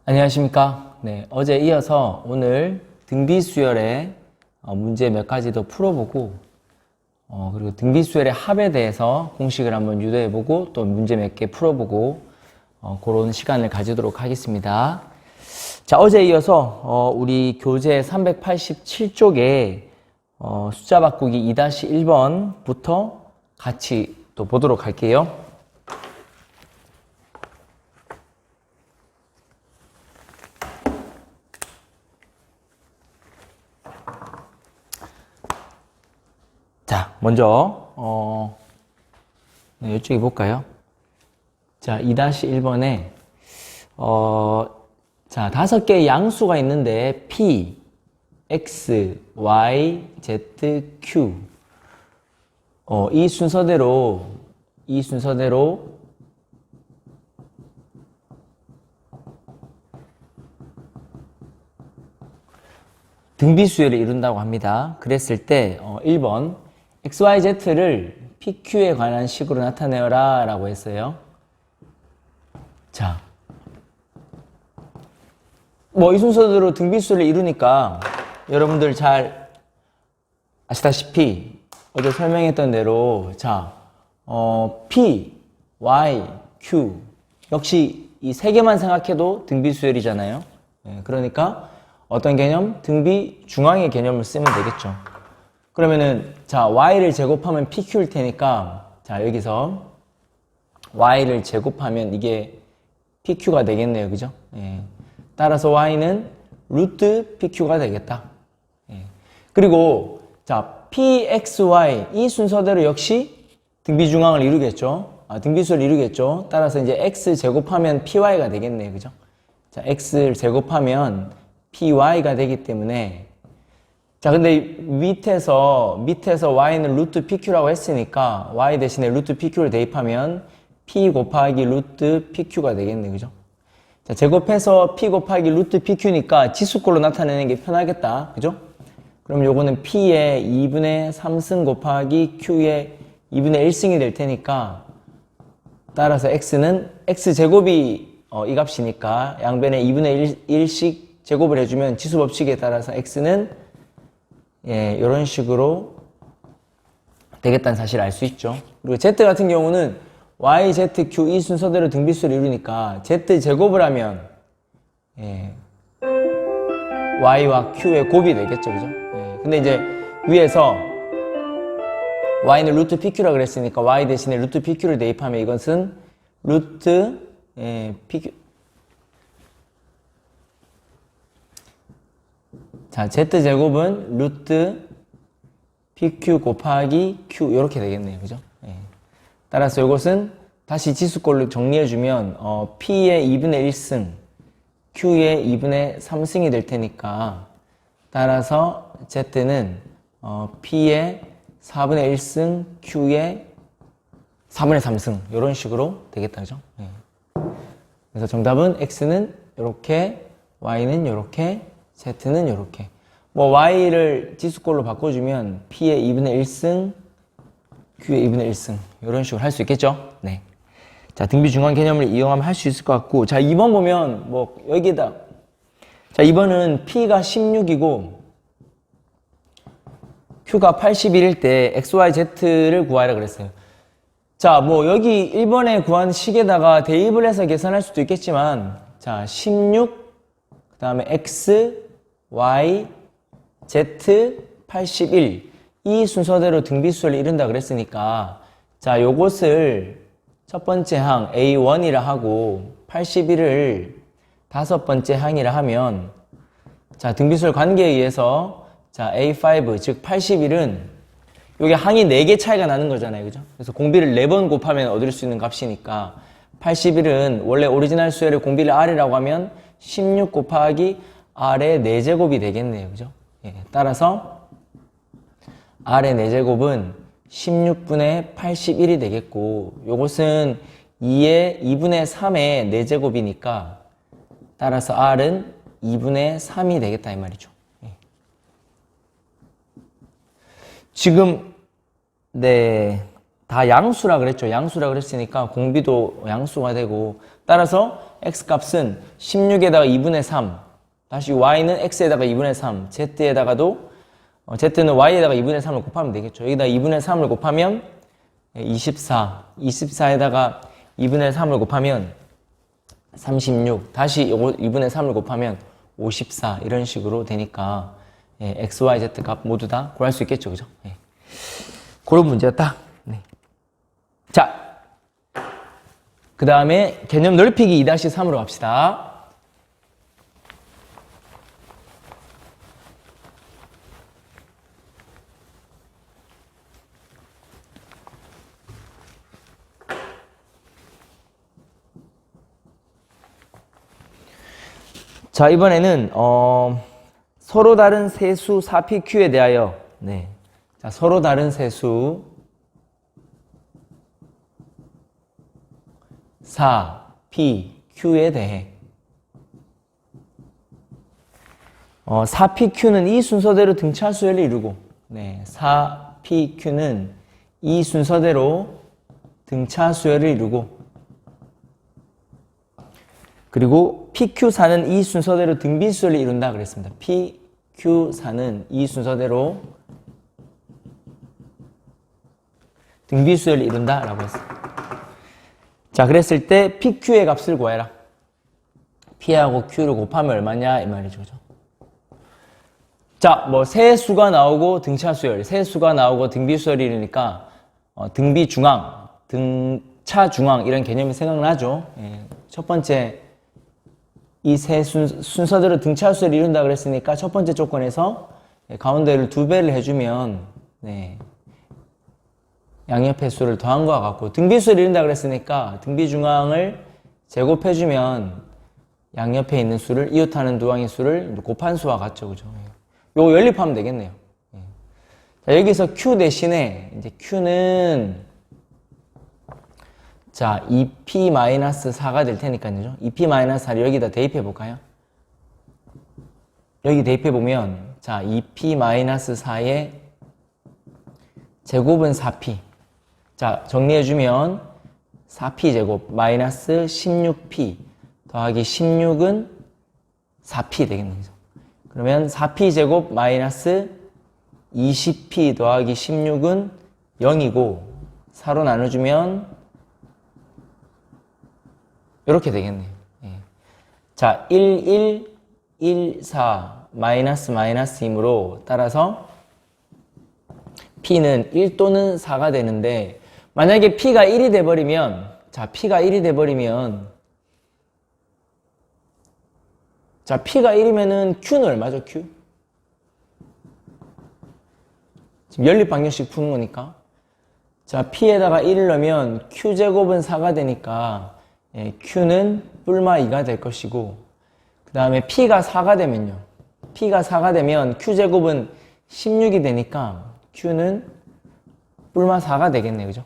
안녕하십니까. 네, 어제 이어서 오늘 등비수열의 문제 몇 가지 더 풀어보고 그리고 등비수열의 합에 대해서 공식을 한번 유도해보고 또 문제 몇 개 풀어보고 그런 시간을 가지도록 하겠습니다. 자, 어제 이어서 우리 교재 387쪽에 숫자 바꾸기 2-1번부터 같이 또 보도록 할게요. 자, 먼저 이쪽에 볼까요? 자, 2-1번에 자, 5개의 양수가 있는데 P, X, Y, Z, Q 이 순서대로 등비수열을 이룬다고 합니다. 그랬을 때 1번 X, Y, Z를 PQ에 관한 식으로 나타내어라 라고 했어요. 자, 이 순서대로 등비수열을 이루니까 여러분들 잘 아시다시피 어제 설명했던 대로 자, P, Y, Q 역시 이 세 개만 생각해도 등비수열이잖아요. 그러니까 어떤 개념? 등비 중앙의 개념을 쓰면 되겠죠. 그러면은 자, y를 제곱하면 pq일 테니까 자, 여기서 y를 제곱하면 이게 pq가 되겠네요. 그죠? 예. 따라서 y는 루트 pq가 되겠다. 예. 그리고 자, pxy 이 순서대로 역시 등비 중앙을 이루겠죠. 등비수를 이루겠죠. 따라서 이제 x 제곱하면 py가 되겠네요. 그죠? 자, x를 제곱하면 py가 되기 때문에 자, 근데 밑에서 y는 루트 pq라고 했으니까 y 대신에 루트 pq를 대입하면 p 곱하기 루트 pq가 되겠네. 그죠? 자, 제곱해서 p 곱하기 루트 pq니까 지수꼴로 나타내는 게 편하겠다. 그죠? 그럼 요거는 p의 2분의 3승 곱하기 q의 2분의 1승이 될 테니까 따라서 x는 x제곱이 이 값이니까 양변에 2분의 1씩 제곱을 해주면 지수 법칙에 따라서 x는 이런 식으로 되겠다는 사실을 알 수 있죠. 그리고 z 같은 경우는 y, z, q 이 순서대로 등비수를 이루니까 z 제곱을 하면 y와 q의 곱이 되겠죠. 그죠? 근데 이제 위에서 y는 루트 pq라 그랬으니까 y 대신에 루트 pq를 대입하면 이것은 루트 pq 자, z제곱은 루트 pq 곱하기 q 이렇게 되겠네요. 그죠? 따라서 이것은 다시 지수꼴로 정리해주면 p의 2분의 1승 q의 2분의 3승이 될 테니까 따라서 z는 p의 4분의 1승 q의 4분의 3승 이런 식으로 되겠다. 그죠? 그래서 정답은 x는 이렇게 y는 이렇게 z는 이렇게 y를 지수꼴로 바꿔주면 p의 2분의 1승 q의 2분의 1승 이런 식으로 할 수 있겠죠. 네. 자, 등비 중앙 개념을 이용하면 할 수 있을 것 같고 자, 2번 보면 여기에다 자, 2번은 p가 16이고 q가 81일 때 x, y, z를 구하라 그랬어요. 자, 여기 1번에 구한 식에다가 대입을 해서 계산할 수도 있겠지만 자, 16 그 다음에 x y, z, 81 이 순서대로 등비수를 이룬다 그랬으니까 자, 요것을 첫 번째 항 A1이라 하고 81을 다섯 번째 항이라 하면 자, 등비수열 관계에 의해서 자, A5 즉 81은 요게 항이 4개 차이가 나는 거잖아요. 그죠? 그래서 공비를 4번 곱하면 얻을 수 있는 값이니까 81은 원래 오리지널 수열의 공비를 R이라고 하면 16 곱하기 R의 4제곱이 되겠네요. 그죠? 따라서 R의 4제곱은 16분의 81이 되겠고 요것은 2분의 3의 4제곱이니까 따라서 R은 2분의 3이 되겠다 이 말이죠. 지금 다 양수라 그랬죠. 양수라 그랬으니까 공비도 양수가 되고 따라서 x값은 16에다가 2분의 3, 다시 y는 x에다가 2분의 3, z에다가도 z는 y에다가 2분의 3을 곱하면 되겠죠. 여기다 2분의 3을 곱하면 24, 24에다가 2분의 3을 곱하면 36, 다시 2분의 3을 곱하면 54 이런 식으로 되니까 x, y, z 값 모두 다 구할 수 있겠죠. 그죠? 그런 문제였다. 네. 자, 그 다음에 개념 넓히기 2-3으로 갑시다. 자, 이번에는 서로 다른 세수 4pq에 대하여 자, 서로 다른 세수 4pq에 대해 4pq는 이 순서대로 등차수열을 이루고 4pq는 이 순서대로 등차수열을 이루고 그리고 PQ4는 이 순서대로 등비수열을 이룬다 그랬습니다. PQ4는 이 순서대로 등비수열을 이룬다 라고 했어요. 자, 그랬을 때 PQ의 값을 구해라. P하고 Q를 곱하면 얼마냐 이 말이죠. 그죠? 자, 뭐 세수가 나오고 등차수열, 세수가 나오고 등비수열이 이루니까 등비중앙, 등차중앙 이런 개념이 생각나죠. 첫 번째 이 세 순서대로 등차수열을 이룬다 그랬으니까 첫 번째 조건에서 가운데를 2배를 해주면 양옆의 수를 더한 것과 같고 등비수열을 이룬다 그랬으니까 등비중앙을 제곱해주면 양옆에 있는 수를 이웃하는 두 항의 수를 곱한 수와 같죠. 그죠? 요거 연립하면 되겠네요. 자, 여기서 Q 대신에 이제 Q는 자, 2p-4가 될 테니까요. 2p-4를 여기다 대입해 볼까요? 여기 대입해 보면 자, 2p-4의 제곱은 4p. 자, 정리해 주면 4p 제곱 마이너스 16p 더하기 16은 4p 되겠네요. 그러면 4p 제곱 마이너스 20p 더하기 16은 0이고 4로 나눠주면 이렇게 되겠네요. 자, 1, 1, 1, 4 마이너스 마이너스이므로 따라서 P는 1 또는 4가 되는데 만약에 P가 1이 돼버리면 자, P가 1이 돼버리면 자, P가 1이면은 Q는 얼마죠? Q? 지금 연립방정식 푸는 거니까 자, P에다가 1을 넣으면 Q제곱은 4가 되니까 Q는 뿔마 2가 될 것이고 그 다음에 P가 4가 되면요. P가 4가 되면 Q제곱은 16이 되니까 Q는 뿔마 4가 되겠네요. 그죠?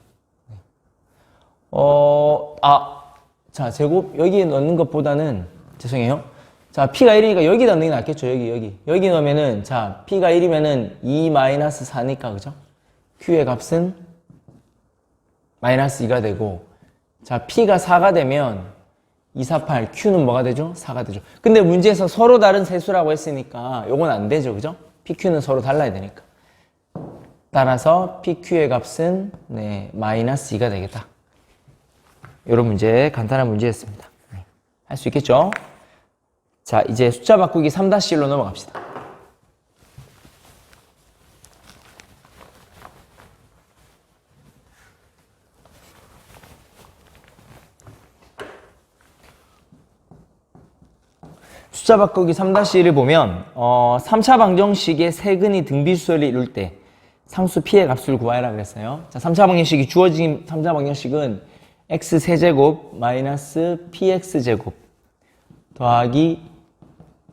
자, 제곱 여기 넣는 것보다는 죄송해요. 자, P가 1이니까 여기 넣는 게 낫겠죠. 여기 넣으면은 자, P가 1이면은 2-4니까 그죠? Q의 값은 마이너스 2가 되고 자, P가 4가 되면 2, 4, 8, Q는 뭐가 되죠? 4가 되죠. 근데 문제에서 서로 다른 세수라고 했으니까 요건 안 되죠. 그죠? PQ는 서로 달라야 되니까. 따라서 PQ의 값은 마이너스 2가 되겠다. 이런 문제, 간단한 문제였습니다. 할 수 있겠죠? 자, 이제 숫자 바꾸기 3-1로 넘어갑시다. 숫자 바꾸기 3-1을 보면 3차 방정식의 세근이 등비수열을 이룰 때 상수 P의 값을 구하라 그랬어요. 자, 3차 방정식이 주어진 3차 방정식은 x 세제곱 마이너스 px제곱 더하기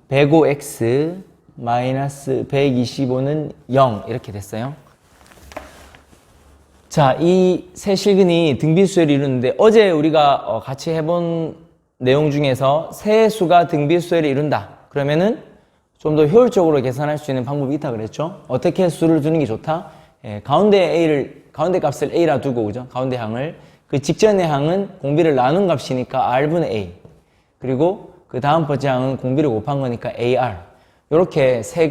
105x 마이너스 125는 0 이렇게 됐어요. 자, 이 세 실근이 등비수열을 이루는데 어제 우리가 같이 해본 내용 중에서 세 수가 등비수열을 이룬다. 그러면은 좀 더 효율적으로 계산할 수 있는 방법이 있다 그랬죠. 어떻게 수를 두는 게 좋다? 가운데 값을 A라 두고, 그죠? 가운데 항을. 그 직전의 항은 공비를 나눈 값이니까 r분의 a. 그리고 그 다음 번째 항은 공비를 곱한 거니까 ar. 이렇게 세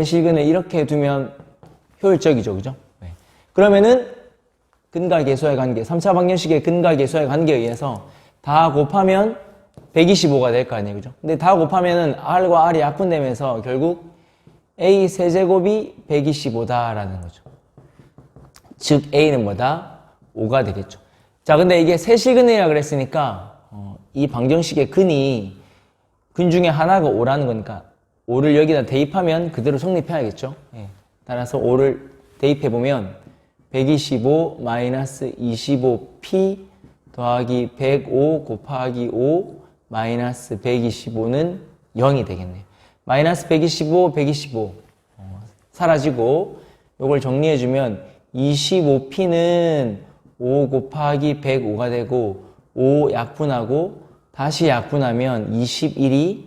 실근을 이렇게 두면 효율적이죠. 그죠? 네. 그러면은 근과 계수의 관계, 3차 방정식의 근과 계수의 관계에 의해서 다 곱하면 125가 될 거 아니에요. 그죠? 근데 다 곱하면은 r과 r이 약분되면서 결국 a 세제곱이 125다라는 거죠. 즉 a는 뭐다? 5가 되겠죠. 자, 근데 이게 세실근이라 그랬으니까 이 방정식의 근 중에 하나가 5라는 거니까 5를 여기다 대입하면 그대로 성립해야겠죠. 예. 따라서 5를 대입해보면 125 마이너스 25p 더하기 105 곱하기 5 마이너스 125는 0이 되겠네요. 마이너스 125, 125 사라지고 이걸 정리해주면 25p는 5 곱하기 105가 되고 5 약분하고 다시 약분하면 21이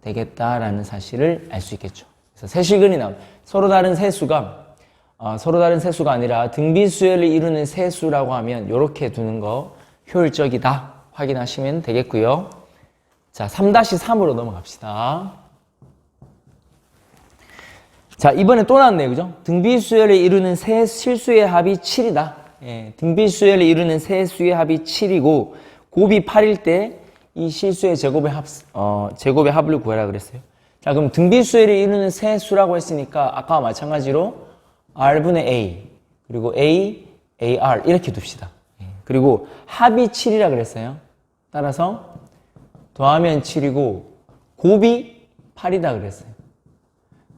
되겠다라는 사실을 알 수 있겠죠. 그래서 세실근이 나옵니다. 서로 다른 세수가 아니라 등비수열을 이루는 세수라고 하면 이렇게 두는 거 효율적이다 확인하시면 되겠고요. 자, 3-3으로 넘어갑시다. 자, 이번에 또 나왔네요. 그죠? 등비수열을 이루는 세 실수의 합이 7이다. 예, 등비수열을 이루는 세 수의 합이 7이고 곱이 8일 때 이 실수의 제곱의 합을 구하라 그랬어요. 자, 그럼 등비수열을 이루는 세 수라고 했으니까 아까와 마찬가지로 r분의 a 그리고 a, ar 이렇게 둡시다. 예, 그리고 합이 7이라 그랬어요. 따라서 더하면 7이고 곱이 8이다 그랬어요.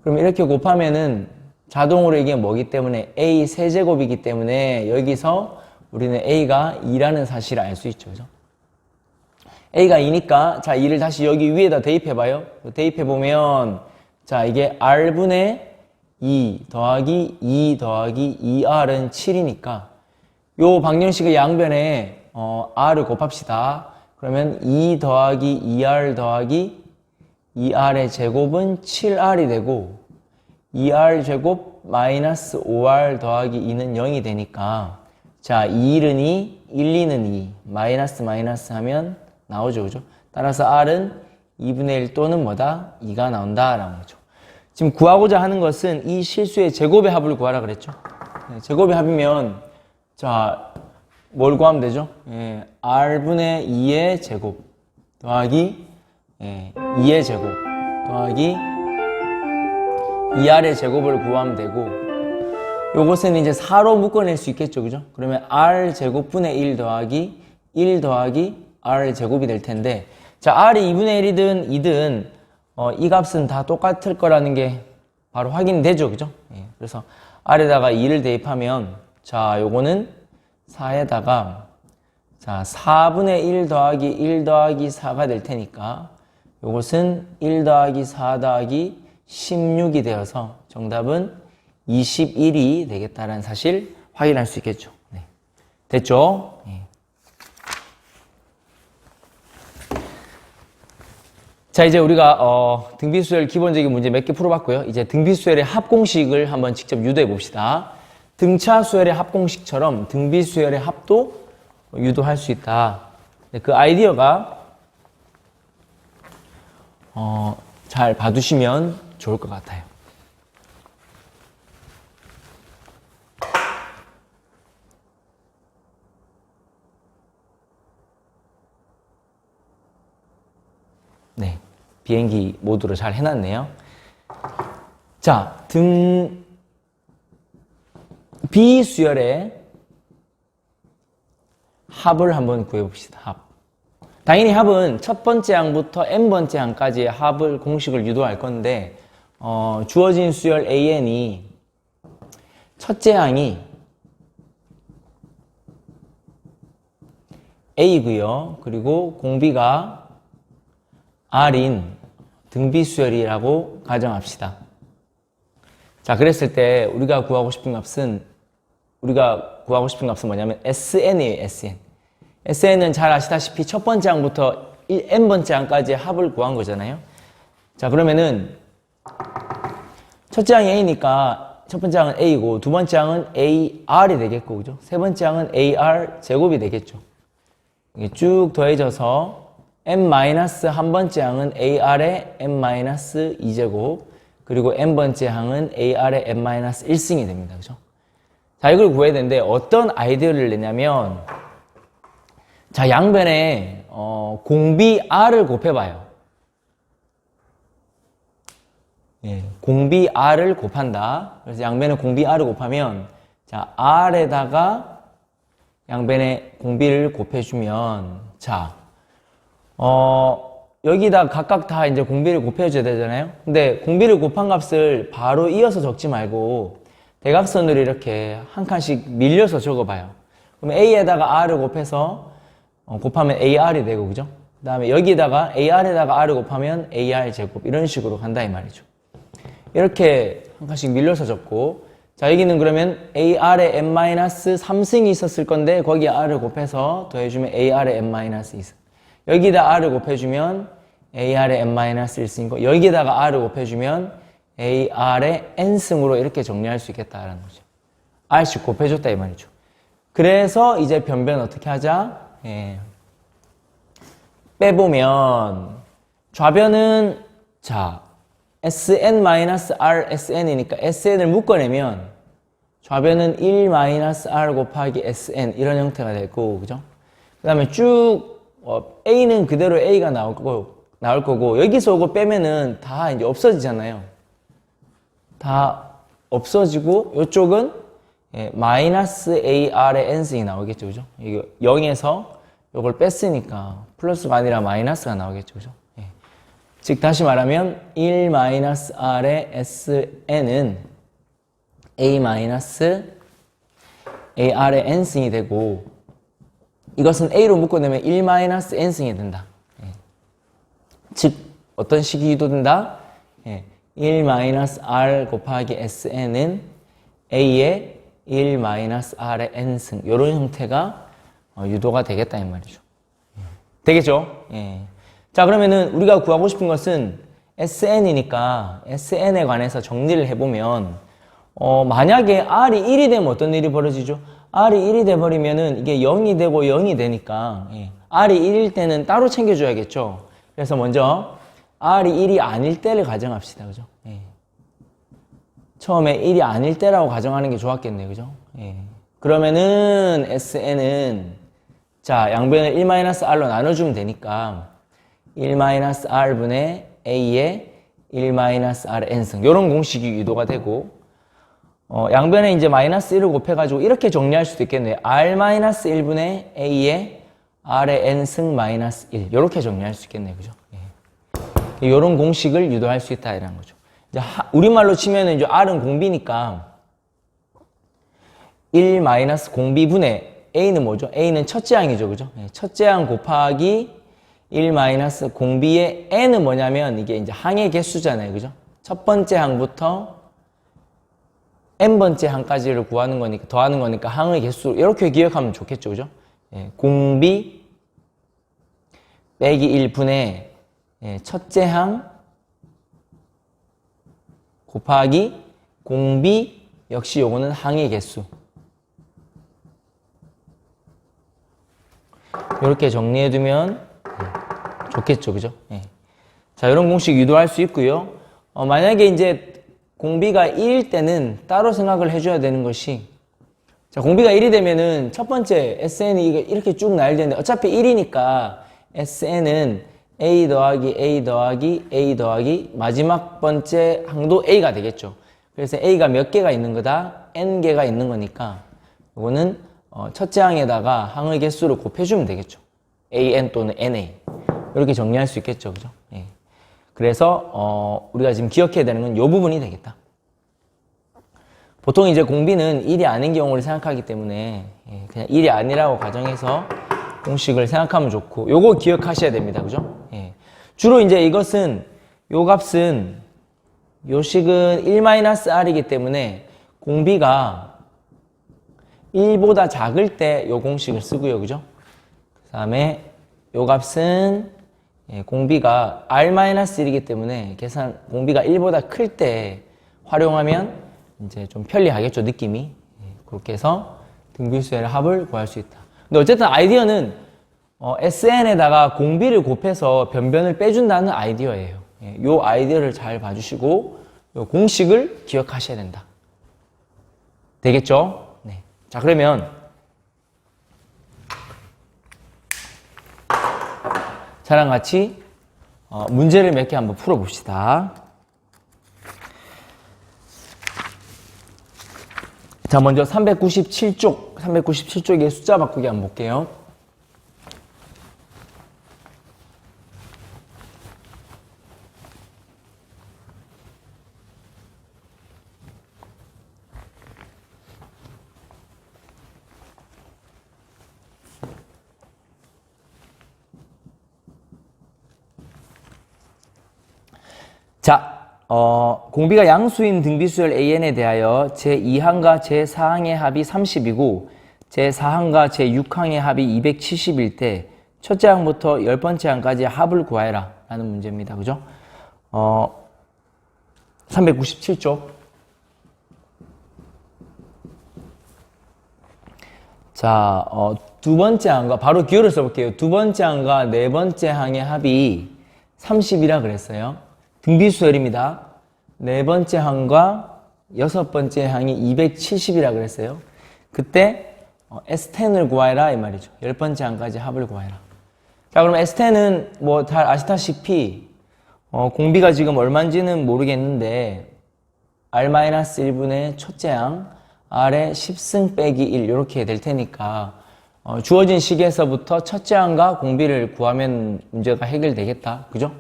그럼 이렇게 곱하면은 자동으로 이게 뭐기 때문에 a 세제곱이기 때문에 여기서 우리는 a가 2라는 사실을 알 수 있죠. 그죠? a가 2니까 자 2를 다시 여기 위에다 대입해봐요. 대입해보면 자 이게 r분의 2 더하기 2 더하기 2r은 7이니까 요 방정식의 양변에 r을 곱합시다. 그러면 2 더하기 2r 더하기 2r의 제곱은 7r이 되고 2r 제곱 마이너스 5r 더하기 2는 0이 되니까 자 2는 2, 1, 2는 2 마이너스 마이너스 하면 나오죠. 그죠? 따라서 r은 2분의 1 또는 뭐다? 2가 나온다라는 거죠. 지금 구하고자 하는 것은 이 실수의 제곱의 합을 구하라 그랬죠. 네, 제곱의 합이면 자 뭘 구하면 되죠? 예, r분의 2의 제곱 더하기 2의 제곱 더하기 2r의 제곱을 구하면 되고 요것은 이제 4로 묶어낼 수 있겠죠. 그죠? 그러면 r 제곱분의 1 더하기 1 더하기 r 제곱이 될 텐데 자 r이 2분의 1이든 2든 이 값은 다 똑같을 거라는 게 바로 확인되죠. 그죠? 예, 그래서 r에다가 2를 대입하면 자 요거는 4에다가 자 4분의 1 더하기 1 더하기 4가 될 테니까 요것은 1 더하기 4 더하기 16이 되어서 정답은 21이 되겠다라는 사실 확인할 수 있겠죠. 네. 됐죠? 네. 자 이제 우리가 등비수열 기본적인 문제 몇 개 풀어봤고요. 이제 등비수열의 합공식을 한번 직접 유도해 봅시다. 등차수열의 합공식처럼 등비수열의 합도 유도할 수 있다. 네, 그 아이디어가 잘 봐두시면 좋을 것 같아요. 네, 비행기 모드로 잘 해놨네요. 자, 비수열의 합을 한번 구해봅시다. 합. 당연히 합은 첫 번째 항부터 n번째 항까지의 합을 공식을 유도할 건데 주어진 수열 an이 첫째 항이 a고요. 그리고 공비가 r인 등비수열이라고 가정합시다. 자, 그랬을 때 우리가 구하고 싶은 값은 뭐냐면 SN이에요, SN. SN은 잘 아시다시피 첫 번째 항부터 n번째 항까지의 합을 구한 거잖아요. 자, 그러면은 첫째 항이 A니까 첫 번째 항은 a고 두 번째 항은 ar이 되겠고, 그죠? 세 번째 항은 ar 제곱이 되겠죠. 이게 쭉 더해져서 n-한 번째 항은 ar의 n-2제곱 그리고 n번째 항은 ar의 n-1승이 됩니다. 그죠? 자, 이걸 구해야 되는데 어떤 아이디어를 내냐면, 자, 양변에 공비 r을 곱해봐요. 예, 공비 r을 곱한다. 그래서 양변에 공비 r을 곱하면, 자, r에다가 양변에 공비를 곱해주면, 자, 여기다 각각 다 이제 공비를 곱해줘야 되잖아요. 근데 공비를 곱한 값을 바로 이어서 적지 말고 대각선으로 이렇게 한 칸씩 밀려서 적어봐요. 그러면 a에다가 r을 곱해서 곱하면 ar이 되고, 그죠? 그 다음에 여기다가 ar에다가 r을 곱하면 ar 제곱 이런 식으로 간다 이 말이죠. 이렇게 한 칸씩 밀려서 적고, 자, 여기는 그러면 ar에 n-3승이 있었을 건데 거기에 r을 곱해서 더해주면 ar에 n-2승. 여기다 r을 곱해주면 ar에 n-1승이고 여기다가 r을 곱해주면 ar의 n승으로 이렇게 정리할 수 있겠다라는 거죠. r씩 곱해줬다 이 말이죠. 그래서 이제 변변 어떻게 하자? 예. 빼보면 좌변은, 자, sn-r-sn이니까 sn을 묶어내면 좌변은 1-r 곱하기 sn 이런 형태가 될 거고, 그죠? 그 다음에 쭉 a는 그대로 a가 나올 거고 여기서 오고 빼면은 다 이제 없어지잖아요. 다 없어지고 이쪽은 마이너스 ar의 n승이 나오겠죠, 그죠? 이거 0에서 이걸 뺐으니까 플러스가 아니라 마이너스가 나오겠죠, 그죠? 예. 즉 다시 말하면 1-r의 sn은 a-ar의 n승이 되고 이것은 a로 묶어내면 1-n승이 된다. 예. 즉 어떤 식이 유도된다? 예. 1-r 곱하기 sn은 a의 1-r의 n승 이런 형태가 유도가 되겠다 이 말이죠. 되겠죠? 예. 자, 그러면은 우리가 구하고 싶은 것은 sn이니까 sn에 관해서 정리를 해보면 만약에 r이 1이 되면 어떤 일이 벌어지죠? r이 1이 돼버리면은 이게 0이 되고 0이 되니까 r이 1일 때는 따로 챙겨줘야겠죠. 그래서 먼저 r이 1이 아닐 때를 가정합시다. 그죠? 예. 처음에 1이 아닐 때라고 가정하는 게 좋았겠네요. 그죠? 예. 그러면은 sn은, 자, 양변을 1-r로 나눠주면 되니까 1-r분의 a의 1-r n승 이런 공식이 유도가 되고, 양변에 이제 마이너스 1을 곱해가지고 이렇게 정리할 수도 있겠네요. r-1분의 a의 r의 n승 마이너스 1 이렇게 정리할 수 있겠네요. 그죠? 이런 공식을 유도할 수 있다 이라는 거죠. 이제 우리말로 치면은 이제 r은 공비니까 1 마이너스 공비분의 a는 뭐죠? a는 첫째 항이죠, 그죠? 첫째 항 곱하기 1 마이너스 공비의 n은 뭐냐면 이게 이제 항의 개수잖아요, 그죠? 첫 번째 항부터 n번째 항까지를 구하는 거니까, 더하는 거니까 항의 개수 이렇게 기억하면 좋겠죠, 그죠? 공비 빼기 1분의 첫째 항 곱하기 공비 역시 요거는 항의 개수. 이렇게 정리해두면 좋겠죠, 그죠? 자, 이런 공식 유도할 수 있고요. 만약에 이제 공비가 1일 때는 따로 생각을 해줘야 되는 것이, 자, 공비가 1이 되면은 첫 번째 sn이 이렇게 쭉 나열되는데 어차피 1이니까 sn은 a 더하기 a 더하기 a 더하기 마지막 번째 항도 a가 되겠죠. 그래서 a가 몇 개가 있는 거다? n개가 있는 거니까 이거는 첫째 항에다가 항의 개수를 곱해주면 되겠죠. an 또는 na 이렇게 정리할 수 있겠죠, 그죠? 예. 그래서 우리가 지금 기억해야 되는 건 이 부분이 되겠다. 보통 이제 공비는 1이 아닌 경우를 생각하기 때문에 그냥 1이 아니라고 가정해서 공식을 생각하면 좋고, 요거 기억하셔야 됩니다, 그죠? 주로 이제 이것은, 요 값은, 요 식은 1-r이기 때문에 공비가 1보다 작을 때 요 공식을 쓰고요, 그죠? 그 다음에 요 값은 공비가 r-1이기 때문에 공비가 1보다 클 때 활용하면 이제 좀 편리하겠죠, 느낌이. 그렇게 해서 등비수열의 합을 구할 수 있다. 근데 어쨌든 아이디어는 SN에다가 공비를 곱해서 변변을 빼준다는 아이디어예요. 이 아이디어를 잘 봐주시고 요 공식을 기억하셔야 된다. 되겠죠? 네. 자, 그러면 저랑 같이 문제를 몇 개 한번 풀어봅시다. 자, 먼저 397쪽의 숫자 바꾸기 한번 볼게요. 자, 공비가 양수인 등비수열 AN에 대하여 제2항과 제4항의 합이 30이고 제4항과 제6항의 합이 270일 때 첫째 항부터 10번째 항까지 합을 구하여라 라는 문제입니다. 그죠? 397쪽. 자, 두 번째 항과 바로 기호를 써볼게요. 두 번째 항과 네 번째 항의 합이 30이라 그랬어요. 등비수열입니다. 네 번째 항과 여섯 번째 항이 270이라 그랬어요. 그때 S10을 구하여라 이 말이죠. 열 번째 항까지 합을 구하여라. 자, 그럼 S10은 뭐 잘 아시다시피 공비가 지금 얼마인지는 모르겠는데 R-1분의 첫째 항 R의 10승 빼기 1 이렇게 될 테니까 주어진 식에서부터 첫째 항과 공비를 구하면 문제가 해결되겠다. 그죠?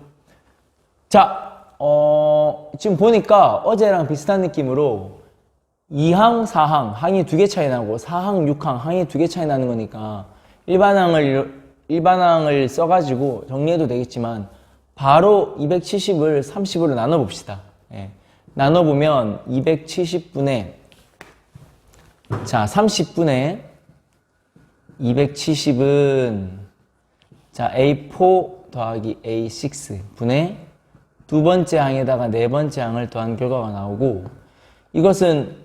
자, 지금 보니까 어제랑 비슷한 느낌으로 2항, 4항, 항이 2개 차이 나고 4항, 6항, 항이 2개 차이 나는 거니까 일반항을 써가지고 정리해도 되겠지만 바로 270을 30으로 나눠봅시다. 예. 나눠보면 270분의 자, 30분의 270은 자, A4 더하기 A6 분의 두 번째 항에다가 네 번째 항을 더한 결과가 나오고 이것은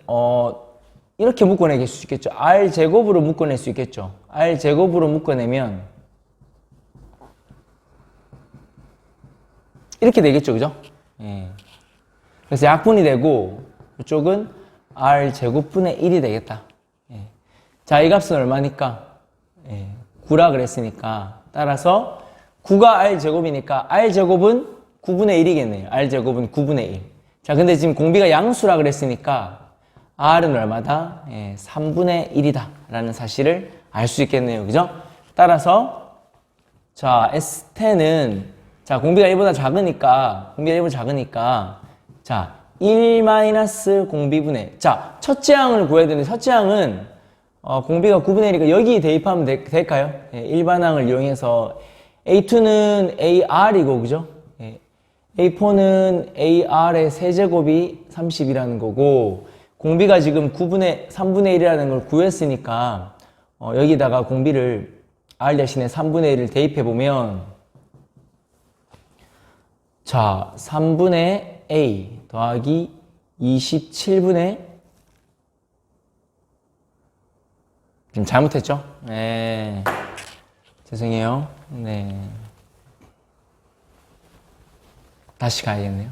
이렇게 묶어낼 수 있겠죠. R제곱으로 묶어낼 수 있겠죠. R제곱으로 묶어내면 이렇게 되겠죠. 그죠? 예. 그래서 약분이 되고 이쪽은 R제곱분의 1이 되겠다. 예. 자, 이 값은 얼마니까? 예. 9라 그랬으니까 따라서 9가 R제곱이니까 R제곱은 9분의 1이겠네요. R제곱은 9분의 1. 자, 근데 지금 공비가 양수라 그랬으니까 R은 얼마다? 예, 3분의 1이다. 라는 사실을 알 수 있겠네요. 그죠? 따라서 자, S10은 자, 공비가 1보다 작으니까 자, 1 마이너스 공비분의 자, 첫째 항을 구해야 되는데 첫째 항은 공비가 9분의 1이니까 여기 대입하면 될까요? 예, 일반항을 이용해서 A2는 AR이고 그죠? A4는 AR의 세제곱이 30이라는 거고 공비가 지금 3분의 1이라는 걸 구했으니까 여기다가 공비를 R 대신에 3분의 1을 대입해보면 자, 3분의 A 더하기 27분의 좀 잘못했죠? 네. 죄송해요. 네. 다시 가야겠네요.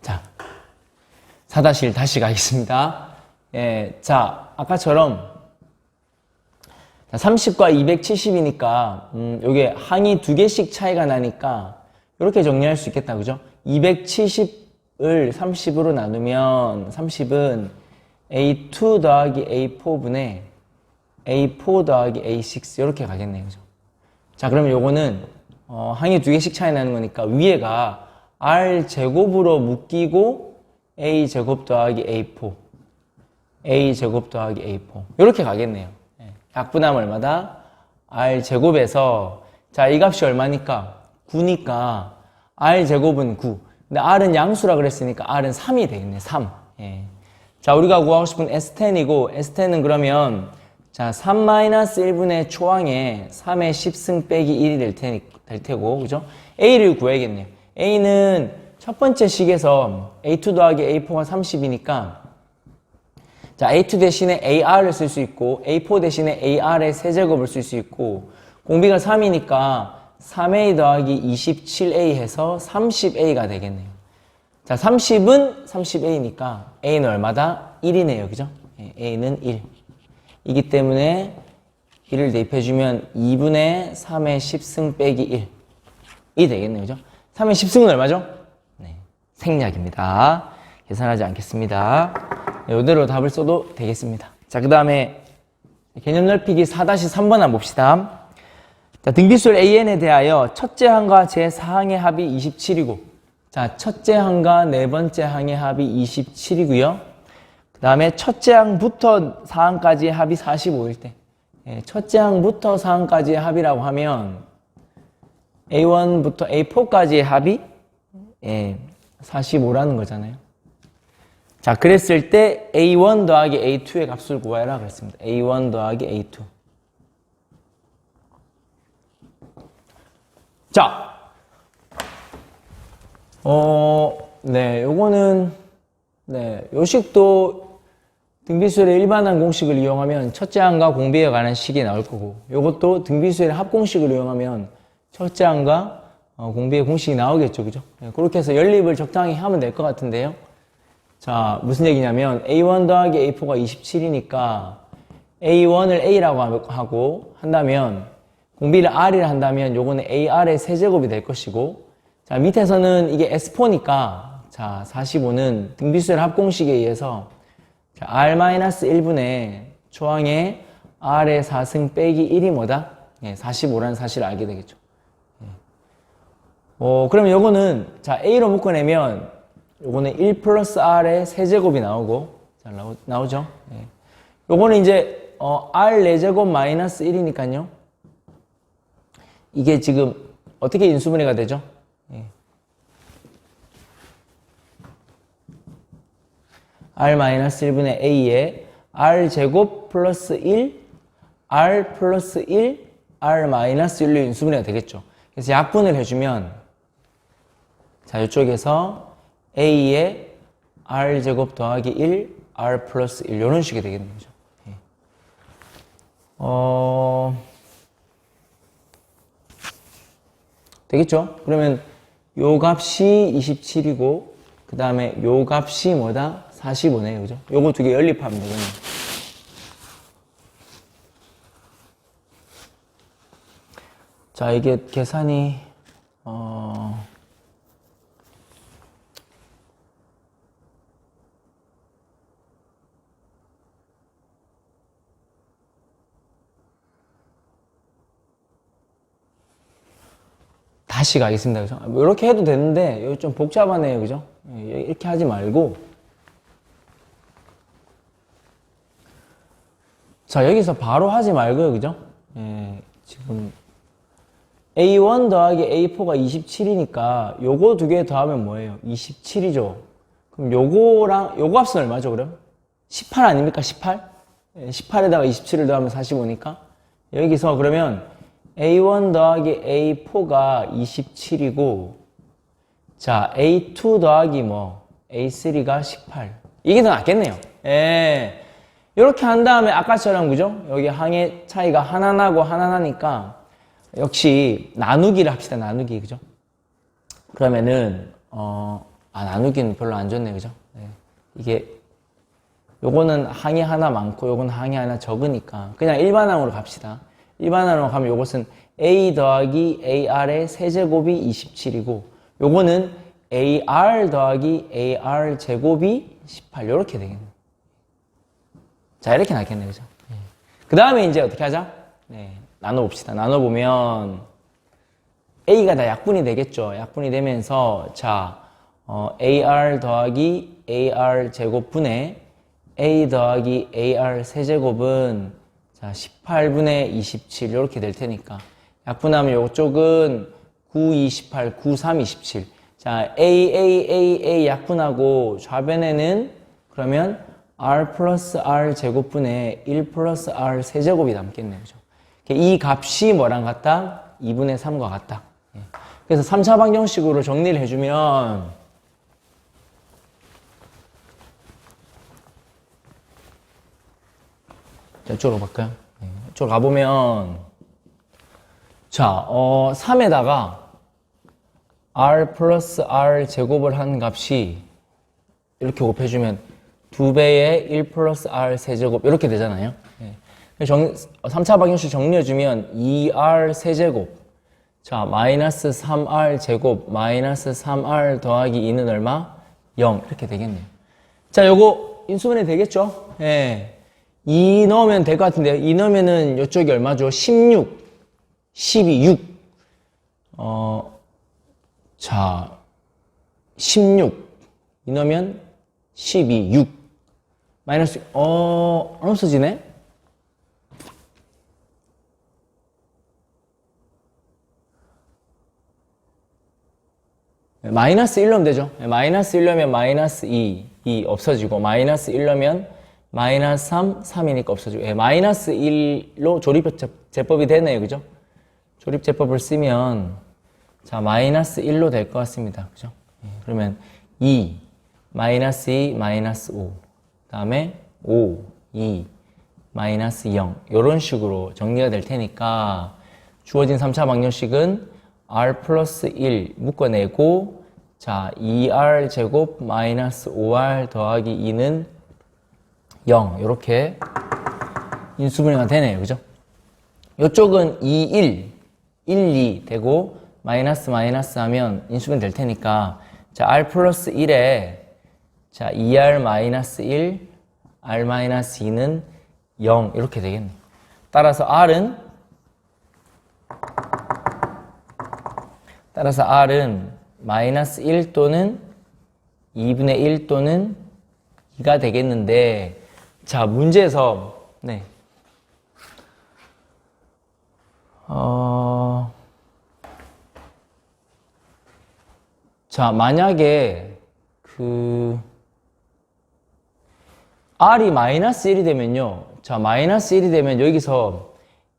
자, 4-1 다시 가겠습니다. 예, 자, 아까처럼 30과 270이니까 요게 항이 2개씩 차이가 나니까 이렇게 정리할 수 있겠다. 그죠? 270을 30으로 나누면 30은 A2 더하기 A4분의 A4 더하기 A6 이렇게 가겠네요. 그죠? 자, 그러면 요거는 항이 2개씩 차이 나는 거니까 위에가 R제곱으로 묶이고 A제곱 더하기 A4 A제곱 더하기 A4 이렇게 가겠네요. 약분하면 얼마다? R제곱에서 자, 이 값이 얼마니까? 9니까 R제곱은 9 근데 R은 양수라 그랬으니까 R은 3이 되겠네. 3 예. 자, 우리가 구하고 싶은 S10이고 S10은 그러면 자, 3-1분의 초항에 3의 10승 빼기 1이 될 테고, 그죠? A를 구해야겠네요. A는 첫 번째 식에서 A2 더하기 A4가 30이니까 자, A2 대신에 AR을 쓸 수 있고 A4 대신에 AR의 세제곱을 쓸 수 있고 공비가 3이니까 3A 더하기 27A 해서 30A가 되겠네요. 자, 30은 30A니까 A는 얼마다? 1이네요. 그죠? A는 1. 이기 때문에 1을 대입해주면 2분의 3의 10승 빼기 1이 되겠네요. 그죠? 3의 10승은 얼마죠? 네, 생략입니다. 계산하지 않겠습니다. 네, 이대로 답을 써도 되겠습니다. 자, 그 다음에 개념 넓히기 4-3번 한번 봅시다. 자, 등비수열 AN에 대하여 첫째 항과 제4항의 합이 27이고 자, 첫째 항과 네 번째 항의 합이 27이고요. 그 다음에 첫째 항부터 4항까지의 합이 45일 때 첫째 항부터 4항까지의 합이라고 하면 A1부터 A4까지의 합이 45라는 거잖아요. 자, 그랬을 때 A1 더하기 A2의 값을 구하라 그랬습니다. A1 더하기 A2. 자, 네, 요거는, 네, 요식도 등비수열의 일반항 공식을 이용하면 첫째 항과 공비에 관한 식이 나올 거고, 요것도 등비수열의 합공식을 이용하면 첫째 항과 공비의 공식이 나오겠죠, 그죠? 네, 그렇게 해서 연립을 적당히 하면 될 것 같은데요. 자, 무슨 얘기냐면, A1 더하기 A4가 27이니까, A1을 A라고 하고, 한다면, 공비를 R이라 한다면 요거는 AR의 세제곱이 될 것이고 자 밑에서는 이게 S4니까 자 45는 등비수열 합공식에 의해서 자, R-1분의 초항의 R의 4승 빼기 1이 뭐다? 45라는 사실을 알게 되겠죠. 그러면 요거는 자 A로 묶어내면 요거는 1 플러스 R의 세제곱이 나오고 자, 나오죠. 요거는 이제 R 4제곱 마이너스 1이니까요. 이게 지금 어떻게 인수분해가 되죠? R-1분의 A에 R제곱 플러스 1, R 플러스 1, R 마이너스 1로 인수분해가 되겠죠. 그래서 약분을 해주면 자 이쪽에서 A에 R제곱 더하기 1, R 플러스 1 이런 식이 되겠는 거죠. 되겠죠? 그러면 요 값이 27이고 그 다음에 요 값이 뭐다? 45네요. 그죠? 요거 두 개 연립하면 되겠네요. 자, 이게 계산이 다시 가겠습니다. 그죠? 이렇게 해도 되는데, 여기 좀 복잡하네요. 그죠? 이렇게 하지 말고. 자, 여기서 바로 하지 말고요. 그죠? 지금, A1 더하기 A4가 27이니까, 요거 두 개 더하면 뭐예요? 27이죠. 그럼 요거랑, 요거 값은 얼마죠, 그럼? 18 아닙니까? 18? 18에다가 27을 더하면 45니까? 여기서 그러면, A1 더하기 A4가 27이고 자 A2 더하기 A3가 18 이게 더 낫겠네요. 이렇게 한 다음에 아까처럼 그죠? 여기 항의 차이가 하나 나고 하나 나니까 역시 나누기를 합시다. 나누기 그죠? 그러면은 나누기는 별로 안 좋네 그죠? 이게 요거는 항이 하나 많고 요거는 항이 하나 적으니까 그냥 일반항으로 갑시다. 일반항으로 가면 요것은 A 더하기 AR의 세제곱이 27이고 요거는 AR 더하기 AR 제곱이 18 이렇게 되겠네요. 자 이렇게 나겠네요. 그죠? 그 다음에 이제 어떻게 하자? 나눠봅시다. 나눠보면 A가 다 약분이 되겠죠. 약분이 되면서 자 AR 더하기 AR 제곱분의 A 더하기 AR 세제곱은 자, 18분의 27 이렇게 될 테니까 약분하면 이쪽은 9, 28, 9, 3, 27 자, A 약분하고 좌변에는 그러면 R 플러스 R 제곱분의 1 플러스 R 세제곱이 남겠네요. 그죠? 이 값이 뭐랑 같다? 2분의 3과 같다. 그래서 3차 방정식으로 정리를 해주면 자, 이쪽으로 갈까요? 네. 이쪽으로 가보면, 자, 3에다가 r 플러스 r 제곱을 한 값이 이렇게 곱해주면 2배의 1 플러스 r 세제곱 이렇게 되잖아요. 네. 3차 방정식 정리해주면 2r 세제곱, 자, 마이너스 3r 제곱, 마이너스 3r 더하기 2는 얼마? 0 이렇게 되겠네요. 자, 요거 인수분해 되겠죠? 예. 2 넣으면 될 것 같은데요. 2 넣으면은 이쪽이 얼마죠? 16, 12, 6. 자, 16. 2 넣으면 12, 6. 마이너스, 안 없어지네? 마이너스 1 넣으면 되죠. 마이너스 1 넣으면 마이너스 2, 2 없어지고, 마이너스 1 넣으면 마이너스 3, 3이니까 없어지고, 마이너스 1로 조립제법이 되네요. 그죠? 조립제법을 쓰면, 자, 마이너스 1로 될 것 같습니다. 그죠? 그러면 2, 마이너스 2, 마이너스 5. 그 다음에 5, 2, 마이너스 0. 이런 식으로 정리가 될 테니까, 주어진 3차 방정식은 r 플러스 1 묶어내고, 자, 2r 제곱 마이너스 5r 더하기 2는 0. 이렇게 인수분해가 되네요. 그죠? 이쪽은 2, 1, 1, 2 되고, 마이너스 마이너스 하면 인수분해 될 테니까, 자, r 플러스 1에, 자, 2r 마이너스 1, r 마이너스 2는 0. 이렇게 되겠네요. 따라서 R은 마이너스 1 또는 2분의 1 또는 2가 되겠는데, 자, 문제에서, 네. 자, 만약에, R이 마이너스 1이 되면요. 자, 마이너스 1이 되면 여기서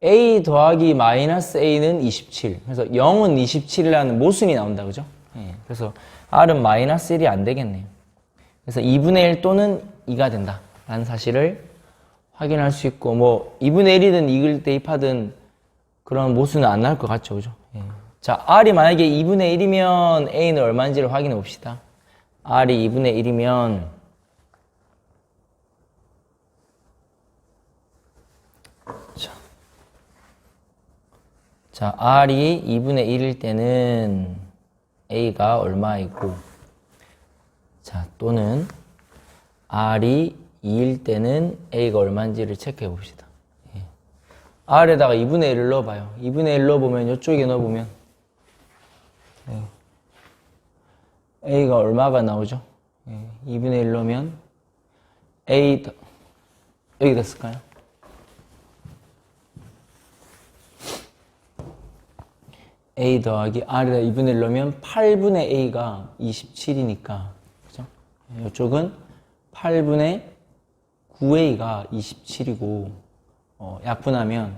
A 더하기 마이너스 A는 27. 그래서 0은 27이라는 모순이 나온다. 그죠? 예, 그래서 R은 마이너스 1이 안 되겠네요. 그래서 2분의 1 또는 2가 된다. 라는 사실을 확인할 수 있고, 뭐, 2분의 1이든 2을 대입하든 그런 모순은 안 나올 것 같죠. 그죠? 예. 자, R이 만약에 2분의 1이면 A는 얼마인지를 확인해 봅시다. R이 2분의 1이면, 자, R이 2분의 1일 때는 A가 얼마이고, 자, 또는 R이 2일 때는 A가 얼마인지를 체크해 봅시다. 예. R에다가 2분의 1을 넣어봐요. 2분의 1 넣어보면, 이쪽에 넣어보면, 예. A가 얼마가 나오죠? 예. 2분의 1 넣으면, 여기 됐을까요? A 더하기 R에다 2분의 1 넣으면 8분의 A가 27이니까, 그죠? 이쪽은 8분의 9A가 27이고, 약분하면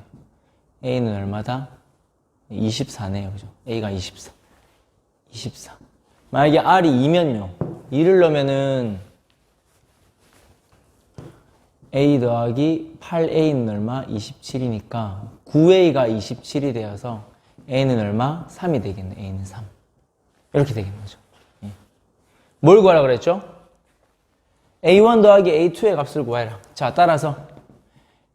A는 얼마다? 24네요. 그죠? A가 24. 24. 만약에 R이 2면요. 2를 넣으면은 A 더하기 8A는 얼마? 27이니까 9A가 27이 되어서 A는 얼마? 3이 되겠네. A는 3. 이렇게 되겠는 거죠. 예. 뭘 구하라 그랬죠? A1 더하기 A2의 값을 구하라. 자, 따라서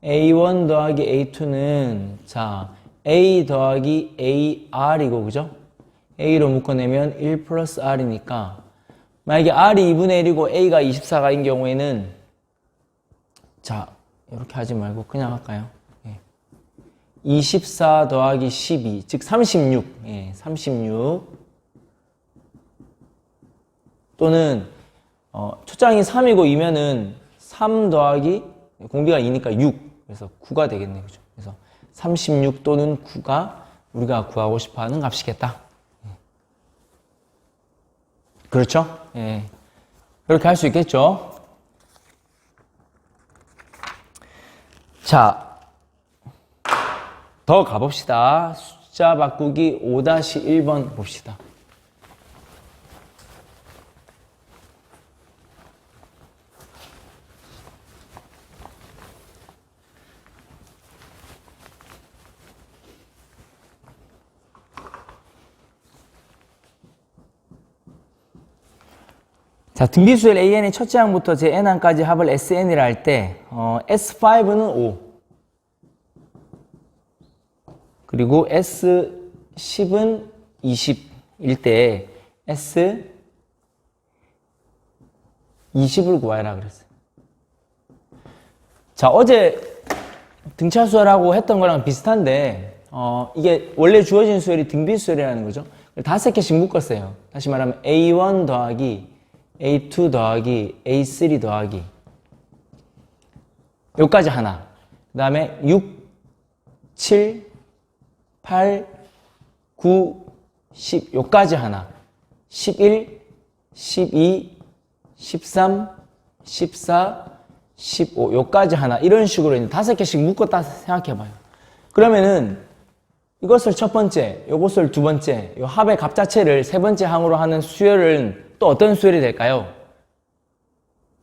A1 더하기 A2는 자, A 더하기 AR이고, 그죠? A로 묶어내면 1 플러스 R이니까 만약에 R이 2분의 1이고 A가 24가인 경우에는 자, 이렇게 하지 말고 그냥 할까요? 24 더하기 12, 즉 36, 36 또는 초장이 3이고 2면은 3 더하기 공비가 2니까 6, 그래서 9가 되겠네요. 그죠? 그래서 36 또는 9가 우리가 구하고 싶어하는 값이겠다. 그렇죠? 예. 그렇게 할 수 있겠죠? 자, 더 가봅시다. 숫자 바꾸기 5-1번 봅시다. 자, 등비수열 AN의 첫째 항부터 제 n항까지 합을 SN이라 할 때, S5는 5. 그리고 S10은 20일 때, S20을 구하라 그랬어요. 자, 어제 등차수열하고 했던 거랑 비슷한데, 이게 원래 주어진 수열이 등비수열이라는 거죠. 5개씩 묶었어요. 다시 말하면 A1 더하기 A2 더하기 A3 더하기 요까지 하나, 그 다음에 6, 7, 8, 9, 10 요까지 하나, 11, 12, 13, 14, 15 요까지 하나, 이런 식으로 이제 5개씩 묶었다 생각해봐요. 그러면은 이것을 첫 번째, 요것을 두 번째, 요 합의 값 자체를 세 번째 항으로 하는 수열은 또 어떤 수열이 될까요?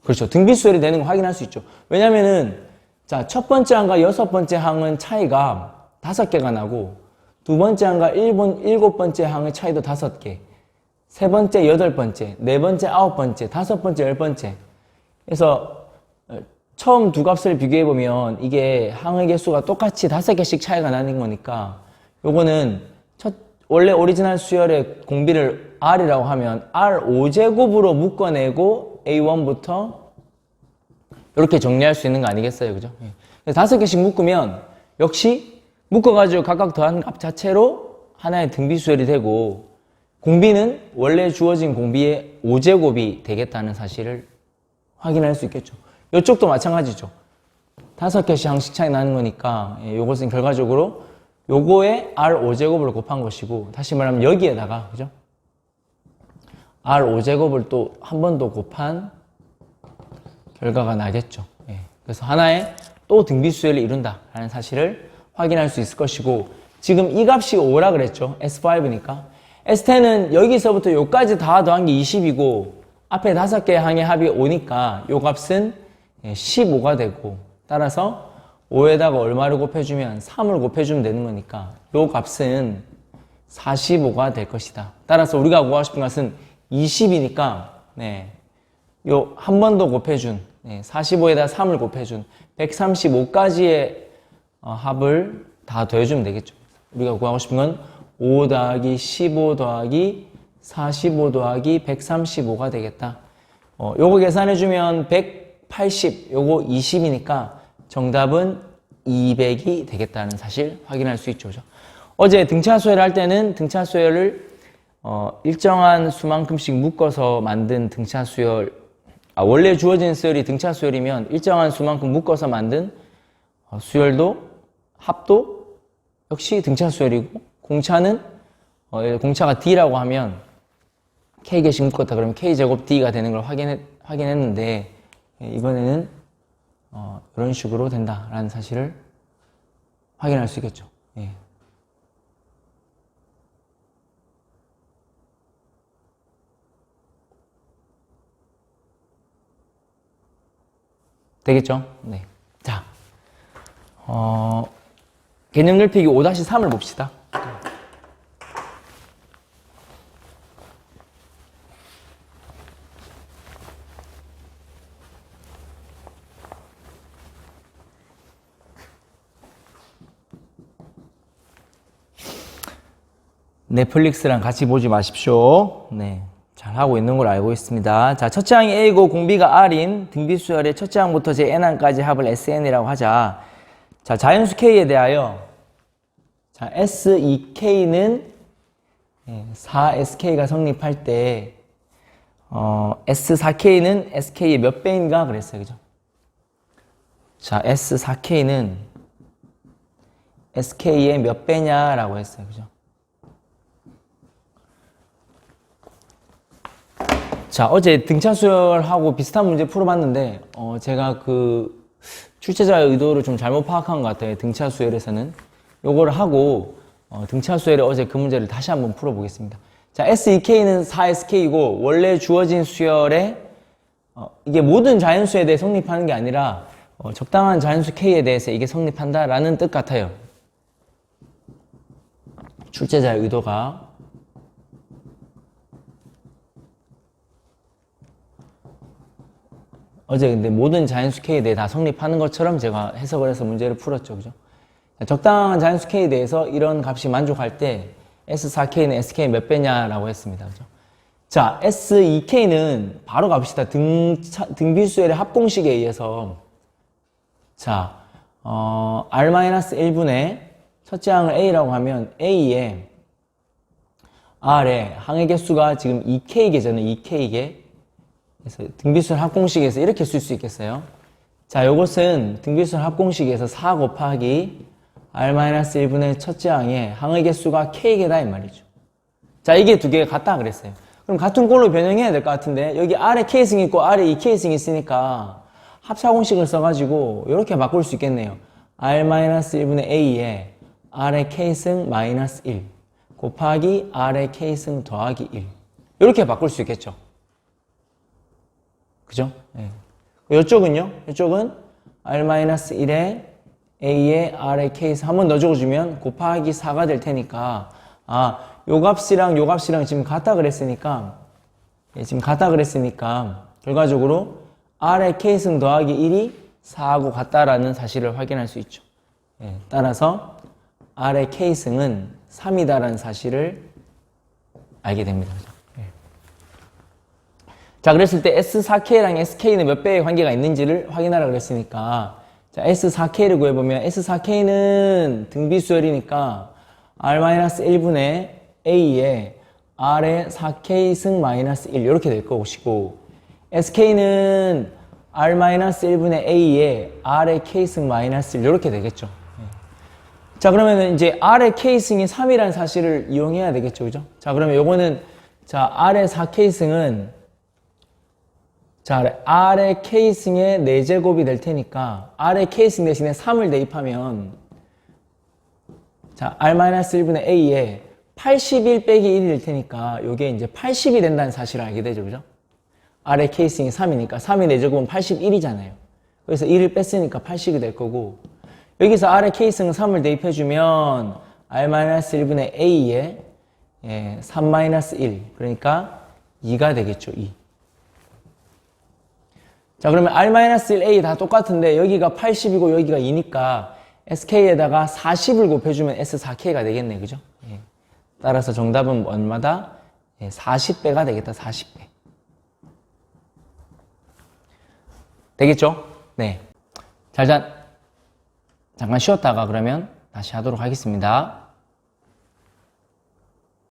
그렇죠. 등비수열이 되는 거 확인할 수 있죠. 왜냐면은, 자, 첫 번째 항과 여섯 번째 항은 차이가 5개가 나고, 두 번째 항과 일곱 번째 항의 차이도 5개, 세 번째, 여덟 번째, 네 번째, 아홉 번째, 다섯 번째, 열 번째. 그래서, 처음 두 값을 비교해보면 이게 항의 개수가 똑같이 5개씩 차이가 나는 거니까, 요거는 원래 오리지널 수열의 공비를 R이라고 하면 R5제곱으로 묶어내고 A1부터 이렇게 정리할 수 있는 거 아니겠어요? 그죠? 그래서 5개씩 묶으면 역시 묶어가지고 각각 더한 값 자체로 하나의 등비수열이 되고 공비는 원래 주어진 공비의 5제곱이 되겠다는 사실을 확인할 수 있겠죠. 이쪽도 마찬가지죠. 5개씩 항씩 차이 나는 거니까 이것은 결과적으로 요거에 R5제곱을 곱한 것이고, 다시 말하면 여기에다가, 그죠? R5제곱을 또 한 번 더 곱한 결과가 나겠죠. 예. 그래서 하나의 또 등비수열을 이룬다라는 사실을 확인할 수 있을 것이고, 지금 이 값이 5라 그랬죠. S5니까. S10은 여기서부터 요까지 다 더한 게 20이고, 앞에 5개의 항의 합이 5니까 요 값은 15가 되고, 따라서 5에다가 얼마를 곱해주면 3을 곱해주면 되는 거니까 요 값은 45가 될 것이다. 따라서 우리가 구하고 싶은 것은 20이니까 요 한 번 더 곱해준 45에다 3을 곱해준 135까지의 합을 다 더해주면 되겠죠. 우리가 구하고 싶은 건 5 더하기 15 더하기 45 더하기 135가 되겠다. 요거 계산해주면 180, 요거 20이니까 정답은 200이 되겠다는 사실 확인할 수 있죠. 그죠? 어제 등차수열 할 때는 등차수열을 일정한 수만큼씩 묶어서 만든 등차수열, 원래 주어진 수열이 등차수열이면 일정한 수만큼 묶어서 만든 수열도 합도 역시 등차수열이고, 공차는 공차가 D라고 하면 K개씩 묶었다 그러면 K제곱 D가 되는 걸 확인했는데, 이번에는 이런 식으로 된다라는 사실을 확인할 수 있겠죠. 예. 되겠죠? 네. 자, 개념 넓히기 5-3을 봅시다. 넷플릭스랑 같이 보지 마십시오. 네. 잘 하고 있는 걸 알고 있습니다. 자, 첫째 항이 A고 공비가 R인 등비수열의 첫째 항부터 제 N항까지 합을 SN이라고 하자. 자, 자연수 K에 대하여, 자, S2K는 4SK가 성립할 때, S4K는 SK의 몇 배인가 그랬어요. 그죠? 자, S4K는 SK의 몇 배냐라고 했어요. 그죠? 자, 어제 등차수열하고 비슷한 문제 풀어봤는데, 제가 그 출제자의 의도를 좀 잘못 파악한 것 같아요. 등차수열에서는. 요거를 하고, 등차수열에 어제 그 문제를 다시 한번 풀어보겠습니다. 자, S2K는 4SK이고, 원래 주어진 수열에, 이게 모든 자연수에 대해 성립하는 게 아니라, 적당한 자연수 K에 대해서 이게 성립한다라는 뜻 같아요. 출제자의 의도가. 어제 근데 모든 자연수 K에 대해 다 성립하는 것처럼 제가 해석을 해서 문제를 풀었죠. 그죠? 적당한 자연수 K에 대해서 이런 값이 만족할 때 S4K는 SK 몇 배냐라고 했습니다. 그죠? 자, S2K는 바로 갑시다. 등비수열의 합공식에 의해서 자, R-1분의 첫째 항을 A라고 하면 A에 R의 항의 개수가 지금 2K개잖아요. 2K개. 그래서 등비수열 합공식에서 이렇게 쓸 수 있겠어요. 자, 요것은 등비수열 합공식에서 4 곱하기 R-1분의 첫째 항의 항의 개수가 K개다 이 말이죠. 자, 이게 두 개가 같다 그랬어요. 그럼 같은 꼴로 변형해야 될 것 같은데 여기 R에 K승이 있고 R에 2K승이 있으니까 합차공식을 써가지고 이렇게 바꿀 수 있겠네요. R-1분의 A에 R의 K승 마이너스 1 곱하기 R의 K승 더하기 1 이렇게 바꿀 수 있겠죠. 그죠? 네. 이쪽은요? 이쪽은 R-1에 A에 R의 K승 한 번 더 적어주면 곱하기 4가 될 테니까 요 값이랑 요 값이랑 지금 같다 그랬으니까 결과적으로 R의 K승 더하기 1이 4하고 같다라는 사실을 확인할 수 있죠. 예, 따라서 R의 K승은 3이다라는 사실을 알게 됩니다. 예. 자, 그랬을 때 S4K랑 SK는 몇 배의 관계가 있는지를 확인하라 그랬으니까 자, S4K를 구해보면 S4K는 등비수열이니까 R-1분의 A에 R의 4K승 마이너스 1 이렇게 될 것이고 SK는 R-1분의 A에 R의 K승 마이너스 1 이렇게 되겠죠. 자, 그러면 이제 R의 K승이 3이라는 사실을 이용해야 되겠죠. 그죠? 자, 그러면 요거는 자, R의 4K승은 자, R의 K승의 4제곱이 될 테니까 R의 K승 대신에 3을 대입하면 자, R-1분의 A에 81 빼기 1이 될 테니까 요게 이제 80이 된다는 사실을 알게 되죠. 그죠? R의 K승이 3이니까 3의 4제곱은 81이잖아요. 그래서 1을 뺐으니까 80이 될 거고 여기서 R의 K승 3을 대입해주면 R-1분의 A에 3-1 그러니까 2가 되겠죠. 2. 자, 그러면 R-1A 다 똑같은데 여기가 80이고 여기가 2니까 SK에다가 40을 곱해주면 S4K가 되겠네. 그죠? 예. 따라서 정답은 얼마다? 40배가 되겠다. 40배. 되겠죠? 네. 잠깐 쉬었다가 그러면 다시 하도록 하겠습니다.